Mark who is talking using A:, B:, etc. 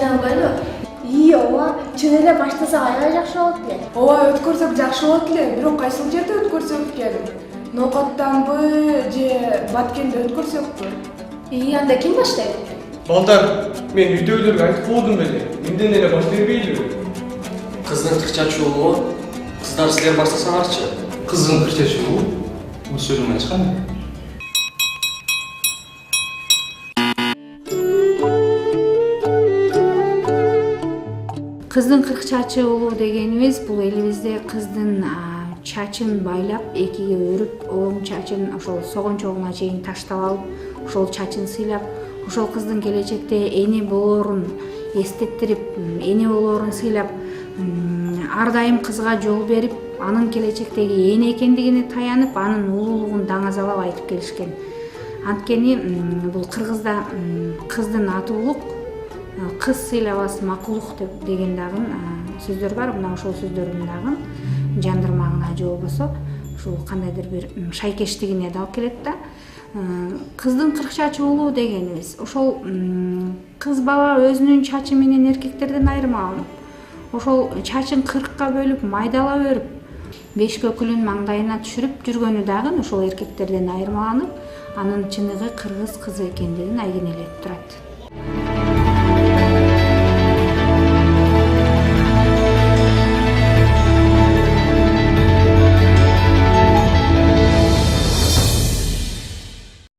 A: жана албайлы? Ооба, чын эле баштаса аябай жакшы болот эле.
B: Ооба, өткөрсөк жакшы болот эле, бирок кайсыл жерде өткөрсөк экен? Ноокаттанбы же Баткенде өткөрсөкпү?
A: Анда ким баштайт?
C: Балдар, мен үйдөгүлөргө айтып болдум беле. Менден эле баштай бербейлиби?
D: Кыздын кыр чачуулугу. Кыздар силер баштасаңарчы.
E: Кыздын кыр чачуулугу? Бул сөзүң ачкан.
F: Кыздын кырк чачуулугу дегенибиз бул элибизде кыздын чачын байлап, экиге өрүп, оң чачын ошол согончогуна чейин таштап алып, ошол чачын сыйлап, ошол кыздын келечекте эне болоорун эстеттирип, эне болоорун сыйлап, ар дайым кызга жол берип, анын келечектеги эне экендигине таянып, анын улуулугун даңазалап айтып келишкен. Анткени бул кыргызда кыздын аты улук, кыз сыйлабас макулук деген дагы сөздөр бар. Мына ошол сөздөрдүн дагы жандырмагына же болбосо ушул кандайдыр бир шайкештигине да алып келет да. Кыздын кырк чачуулугу дегенибиз ошол кыз бала өзүнүн чачы менен эркектерден айырмаланып, ошол чачын кыркка бөлүп, майдалап өрүп, беш көкүлүн маңдайына түшүрүп жүргөнү дагы ошол эркектерден айырмаланып, анын чыныгы кыргыз кызы экендигин айгинелеп турат.